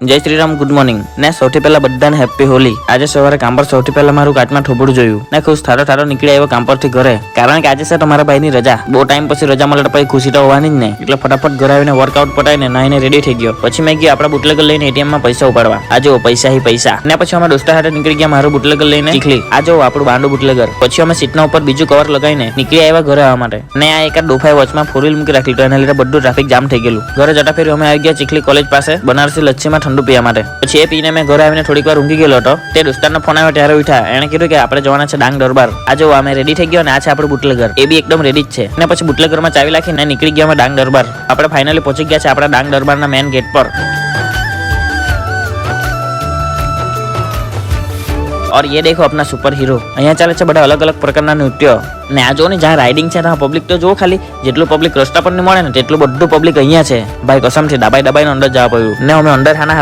જય Shri Ram, good morning ને સૌથી પહેલા બધાને હેપી હોલી। આજે સવારે કામ પર સૌથી પહેલા મારું કાચમાં થોબડું જોયું ને ખુશ થારો નીકળી આવ્યો કામ પરથી ઘરે, કારણ કે આજે છે તમારા ભાઈની રજા। બહુ ટાઈમ પછી રજા મળે તો પછી ખુશી તો હોવાની જ ને, એટલે ફટાફટ ઘરે આવીને વર્કઆઉટ પટાઈને નાઈને રેડી થઈ ગયો। પછી મેં ગયો આપણા બુટલેગર લઈને એટીએમ માં પૈસા ઉપાડવા। આ જો પૈસા હી પૈસા ને પછી અમે દોસ્તા સાથે નીકળી ગયા મારું બુટલેગર લઈને ચીખલી। આ જો આપણું બાંડુ બુટલેગર। પછી અમે સીટના ઉપર બીજું કવર લગાવીને નીકળી આવ્યા ઘરે આવવા માટે। ને આ એક ડોફાએ વચમાં ફોર વ્હીલ મૂકી રાખી, તો એના લીધે બધું ટ્રાફિક જામ થઈ ગયેલું। ઘરે જતા ફેરી અમે આવી ગયા ચીખલી કોલેજ પાસે બનારસી લચ્છીમાં ઠંડુ પીવા માટે। પછી એ પીને મેં ઘરે આવીને થોડીક વાર ઊંઘી ગયેલો હતો। તે દોસ્તારનો ફોન આવ્યો ત્યારે ઉઠ્યા। એણે કીધું કે આપણે જવાના છે ડાંગ દરબાર। આ જો અમે રેડી થઈ ગયો ને આ છે આપણું બુટલેગર, એ બી એકદમ રેડી જ છે। ને પછી બુટલેગરમાં ચાવી રાખીને નીકળી ગયા અમે ડાંગ દરબાર। આપણે ફાઇનલી પહોંચી ગયા છે આપણા ડાંગ દરબારના મેન ગેટ પર। और ये देखो अपना सुपर हीरो। અહીંયા ચાલે છે બધા અલગ અલગ પ્રકારના નૃત્યો। ને આ જો ને જ્યાં રાઇડિંગ છે ત્યાં પબ્લિક તો જો ખાલી જેટલું પબ્લિક રસ્તા પર નહીં મળે ને તેટલું બધું પબ્લિક અહીંયા છે ભાઈ। કસમથી દબાઈ અંદર જવા પડ્યું ને અમે અંદર